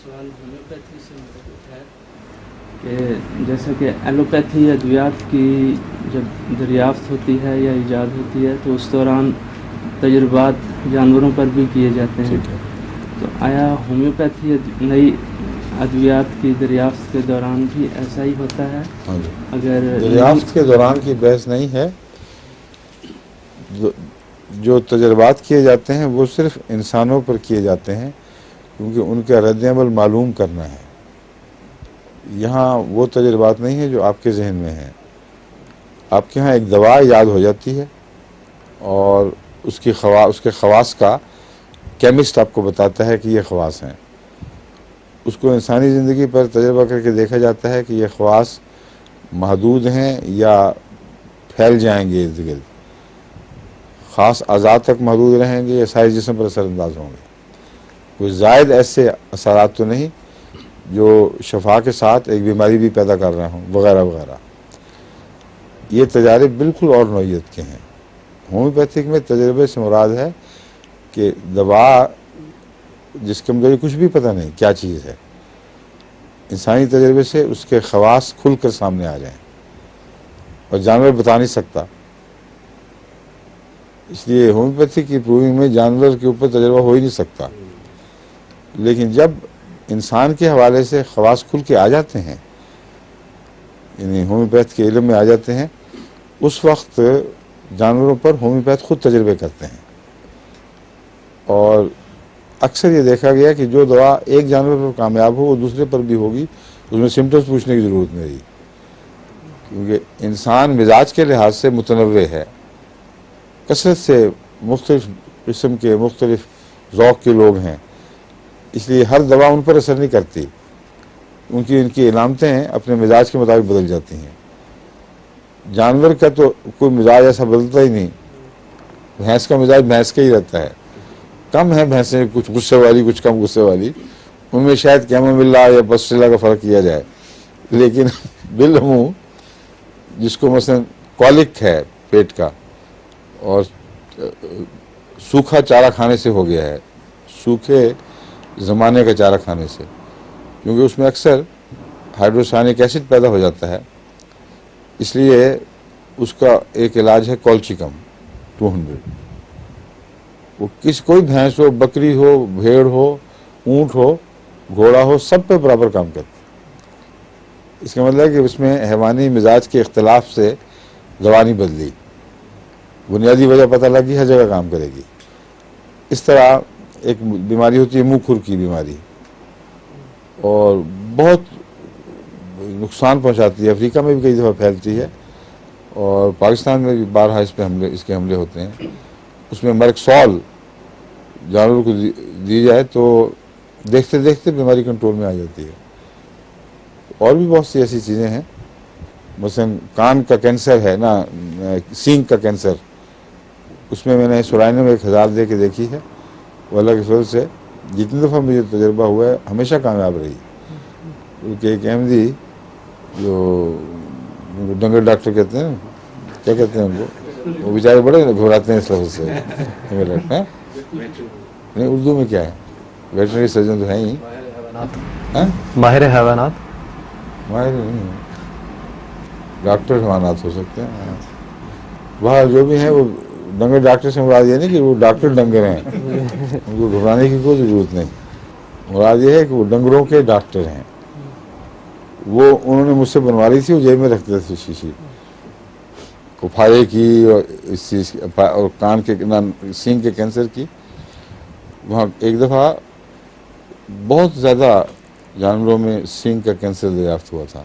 سوال ہومیوپیتھی سے مرتبط ہے کہ جیسا کہ ایلوپیتھی ادویات کی جب دریافت ہوتی ہے یا ایجاد ہوتی ہے تو اس دوران تجربات جانوروں پر بھی کیے جاتے ہیں. تو آیا ہومیوپیتھی نئی ادویات کی دریافت کے دوران بھی ایسا ہی ہوتا ہے؟ ہاں جی، اگر دریافت کے دوران کی بحث نہیں ہے. جو تجربات کیے جاتے ہیں وہ صرف انسانوں پر کیے جاتے ہیں کیونکہ ان کا رد عمل معلوم کرنا ہے. یہاں وہ تجربات نہیں ہیں جو آپ کے ذہن میں ہیں. آپ کے ہاں ایک دوا یاد ہو جاتی ہے اور اس کے خواص کا کیمسٹ آپ کو بتاتا ہے کہ یہ خواص ہیں. اس کو انسانی زندگی پر تجربہ کر کے دیکھا جاتا ہے کہ یہ خواص محدود ہیں یا پھیل جائیں گے ارد گرد، خاص اعضاء تک محدود رہیں گے یا سارے جسم پر اثر انداز ہوں گے. کوئی زائد ایسے اثرات تو نہیں جو شفا کے ساتھ ایک بیماری بھی پیدا کر رہے ہوں وغیرہ وغیرہ. یہ تجارب بالکل اور نوعیت کے ہیں. ہومیوپیتھک میں تجربے سے مراد ہے کہ دوا جس کے مجھے کچھ بھی پتہ نہیں کیا چیز ہے، انسانی تجربے سے اس کے خواص کھل کر سامنے آ جائیں اور جانور بتا نہیں سکتا. اس لیے ہومیوپیتھی کی پروونگ میں جانور کے اوپر تجربہ ہو ہی نہیں سکتا. لیکن جب انسان کے حوالے سے خواص کھل کے آ جاتے ہیں، یعنی ہومیوپیتھ کے علم میں آ جاتے ہیں، اس وقت جانوروں پر ہومیوپیتھ خود تجربے کرتے ہیں. اور اکثر یہ دیکھا گیا کہ جو دوا ایک جانور پر کامیاب ہو وہ دوسرے پر بھی ہوگی. اس میں سمٹمز پوچھنے کی ضرورت نہیں رہی کیونکہ انسان مزاج کے لحاظ سے متنوع ہے. کثرت سے مختلف قسم کے مختلف ذوق کے لوگ ہیں، اس لیے ہر دوا ان پر اثر نہیں کرتی. ان کی علامتیں اپنے مزاج کے مطابق بدل جاتی ہیں. جانور کا تو کوئی مزاج ایسا بدلتا ہی نہیں. بھینس کا مزاج بھینس کا ہی رہتا ہے. کم ہیں بھینسیں کچھ غصے والی کچھ کم غصے والی، ان میں شاید کیموملا یا پسٹیلا کا فرق کیا جائے. لیکن بالعموم جس کو مثلا کولک ہے پیٹ کا اور سوکھا چارہ کھانے سے ہو گیا ہے، سوکھے زمانے کا چارہ کھانے سے، کیونکہ اس میں اکثر ہائیڈروسیانک ایسڈ پیدا ہو جاتا ہے، اس لیے اس کا ایک علاج ہے کولچیکم 200. وہ کوئی بھینس ہو، بکری ہو، بھیڑ ہو، اونٹ ہو، گھوڑا ہو، سب پہ برابر کام کرتا ہے. اس کا مطلب ہے کہ اس میں حیوانی مزاج کے اختلاف سے دوا نہیں بدلی، بنیادی وجہ پتہ لگی، ہر جگہ کام کرے گی. اس طرح ایک بیماری ہوتی ہے منہ کھر کی بیماری، اور بہت نقصان پہنچاتی ہے. افریقہ میں بھی کئی دفعہ پھیلتی ہے اور پاکستان میں بھی بارہا اس کے حملے ہوتے ہیں. اس میں مرکسول جانوروں کو دی جائے تو دیکھتے دیکھتے بیماری کنٹرول میں آ جاتی ہے. اور بھی بہت سی ایسی چیزیں ہیں، مثلا کان کا کینسر ہے نا، سینگ کا کینسر، اس میں نے سورائنم 1000 دے کے دیکھی ہے. وہ اللہ کے فضل سے جتنی دفعہ مجھے تجربہ ہوا ہے ہمیشہ کامیاب رہی. کیونکہ ایک احمدی جو ڈنگر ڈاکٹر کہتے ہیں، کیا کہتے ہیں ان کو، وہ بیچارے بڑے گھبراتے ہیں اس لفظ سے، ڈنگر ڈاکٹر نہیں اردو میں کیا ہے، ویٹنری سرجن تو ہے ہی، ماہر حیوانات، ماہر نہیں، ڈاکٹر حیوانات ہو سکتے ہیں. وہاں جو بھی ہیں وہ ڈنگر ڈاکٹر سے مراد یہ نہیں کہ وہ ڈاکٹر ڈنگر ہیں، ان کو گھبرانے کی کوئی ضرورت نہیں. مراد یہ ہے کہ وہ ڈنگروں کے ڈاکٹر ہیں. وہ انہوں نے مجھ سے بنوا لی تھی، وہ جیب میں رکھتے تھے شیشی، پھاڑے کی اور اس چیز کی اور کان کے سینگ کے کینسر کی. وہاں ایک دفعہ بہت زیادہ جانوروں میں سینگ کا کینسر دریافت ہوا تھا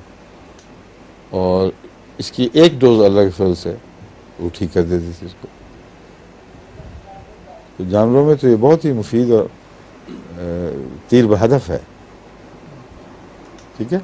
اور اس کی ایک ڈوز اللہ کے فضل سے وہ ٹھیک کر دیتی تھی اس کو. تو جانوروں میں تو یہ بہت ہی مفید اور تیر بہدف ہے. ٹھیک ہے.